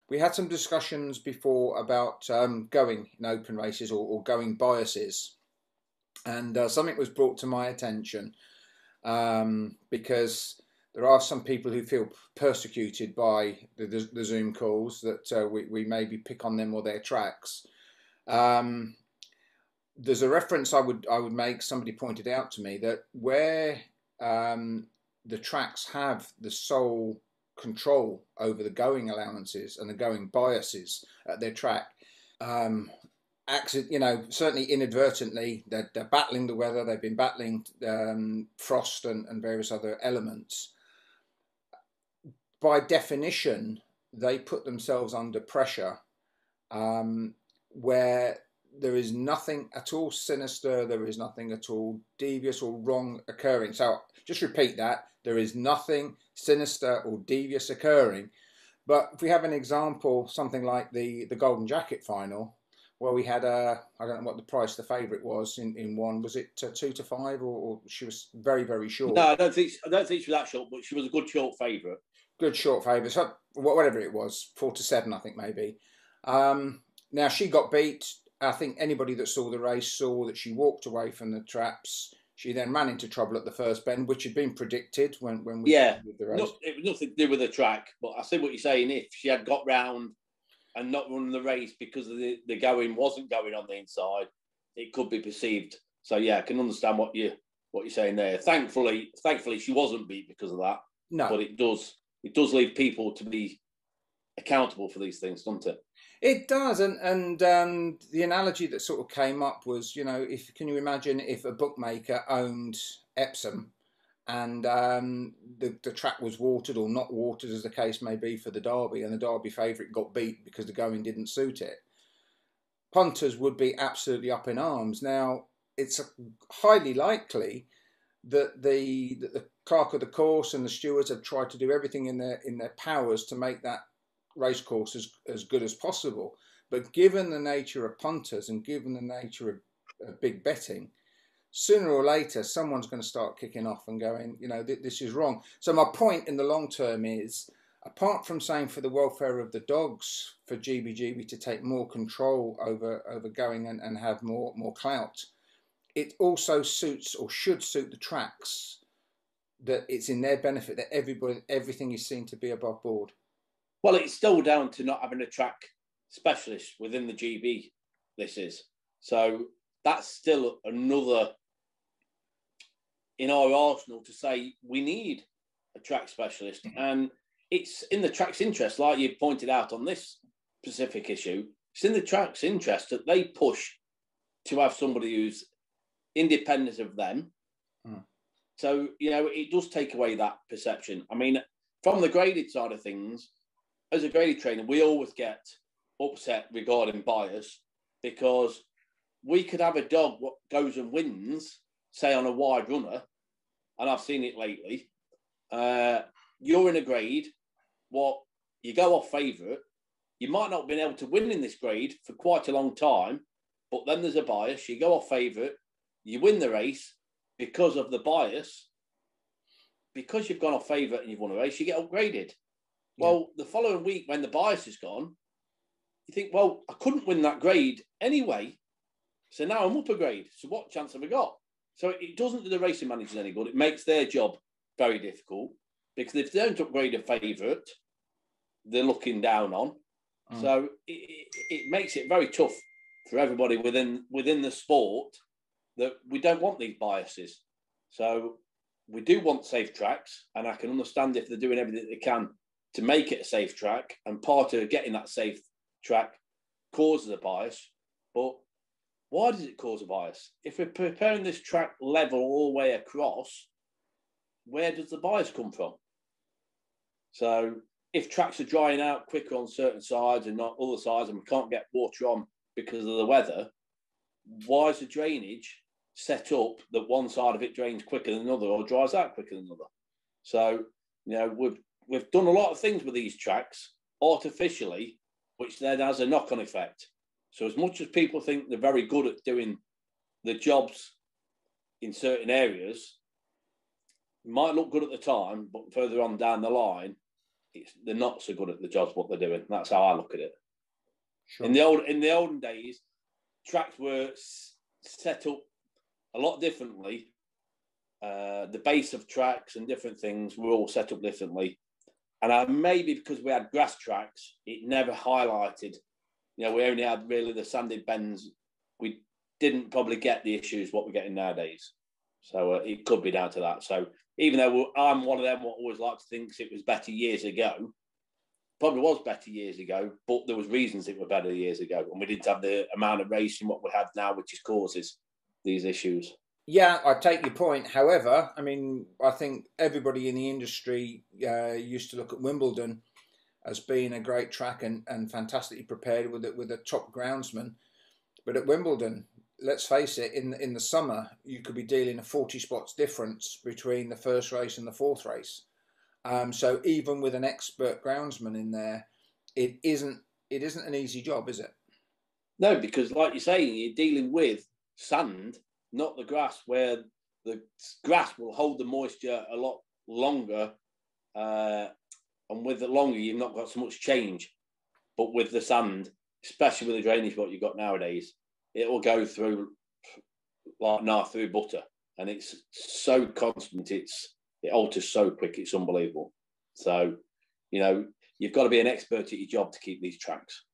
We had some discussions before about going in open races or going biases, and something was brought to my attention because there are some people who feel persecuted by the Zoom calls that we maybe pick on them or their tracks. Um, there's a reference I would make. Somebody pointed out to me that where um, the tracks have the sole control over the going allowances and the going biases at their track, um, certainly inadvertently, they're battling the weather. They've been battling frost and various other elements. By definition, they put themselves under pressure where there is nothing at all sinister, there is nothing at all devious or wrong occurring. So just repeat that: there is nothing sinister or devious occurring. But if we have an example, something like the Golden Jacket final, where we had I don't know what the price the favourite was in one. Was it 2 to 5, or she was very very No, short? I don't think she was that short, but she was a good short favourite. Good short favourite, so whatever it was, 4 to 7, I think maybe. Now she got beat. I think anybody that saw the race saw that she walked away from the traps. She then ran into trouble at the first bend, which had been predicted when we Yeah, started the race. no, it was nothing to do with the track. But I see what you're saying. If she had got round and not run the race because of the going wasn't going on the inside, it could be perceived. So yeah, I can understand what you're saying there. Thankfully, she wasn't beat because of that. No, But it does leave people to be accountable for these things, doesn't it? it does, and the analogy that sort of came up was, if can you imagine if a bookmaker owned Epsom and the track was watered or not watered, as the case may be for the Derby, and the Derby favourite got beat because the going didn't suit it. Punters would be absolutely up in arms. Now, it's highly likely that the clerk of the course and the stewards have tried to do everything in their powers to make that racecourse as good as possible. But given the nature of punters and given the nature of big betting, sooner or later someone's going to start kicking off and going, this is wrong. So my point in the long term is, apart from saying for the welfare of the dogs, for GBGB to take more control over going and have more clout, it also suits or should suit the tracks that it's in their benefit that everything is seen to be above board. Well, it's still down to not having a track specialist within the GB. This is so that's still another in our arsenal to say we need a track specialist, and it's in the track's interest, like you pointed out on this specific issue. It's in the track's interest that they push to have somebody who's independent of them. So, it does take away that perception. I mean, from the graded side of things, as a graded trainer, we always get upset regarding bias because we could have a dog what goes and wins, say on a wide runner, and I've seen it lately. You're in a grade, what you go off favourite, you might not have been able to win in this grade for quite a long time, but then there's a bias, you go off favourite, you win the race because of the bias, because you've gone off favourite and you've won a race, you get upgraded. Yeah. Well, the following week when the bias is gone, you think, well, I couldn't win that grade anyway, so now I'm up a grade. So what chance have I got? So it doesn't do the racing managers any good. It makes their job very difficult because if they don't upgrade a favourite, they're looking down on. So it makes it very tough for everybody within the sport that we don't want these biases. So we do want safe tracks, and I can understand if they're doing everything they can to make it a safe track, and part of getting that safe track causes a bias. But why does it cause a bias? If we're preparing this track level all the way across, where does the bias come from? So if tracks are drying out quicker on certain sides and not other sides, and we can't get water on because of the weather, why is the drainage set up that one side of it drains quicker than another or dries out quicker than another? So, we've done a lot of things with these tracks artificially, which then has a knock-on effect. So as much as people think they're very good at doing the jobs in certain areas, it might look good at the time, but further on down the line, they're not so good at the jobs what they're doing. That's how I look at it. Sure. In the olden days, tracks were set up a lot differently. The base of tracks and different things were all set up differently. And maybe because we had grass tracks, it never highlighted. You know, we only had really the sanded bends. We didn't probably get the issues what we're getting nowadays. So it could be down to that. So even though I'm one of them what always like to think it was better years ago, probably was better years ago, but there was reasons it were better years ago. And we didn't have the amount of racing what we have now, which is causes these issues. Yeah, I take your point. However, I mean, I think everybody in the industry used to look at Wimbledon as being a great track and fantastically prepared with a top groundsman. But at Wimbledon, let's face it, in the summer, you could be dealing a 40 spots difference between the first race and the fourth race. So even with an expert groundsman in there, it isn't an easy job, is it? No, because like you're saying, you're dealing with sand, not the grass, where the grass will hold the moisture a lot longer. And with the longer, you've not got so much change. But with the sand, especially with the drainage what you've got nowadays, it will go through like through butter. And it's so constant, it alters so quick, it's unbelievable. So, you know, you've got to be an expert at your job to keep these tracks.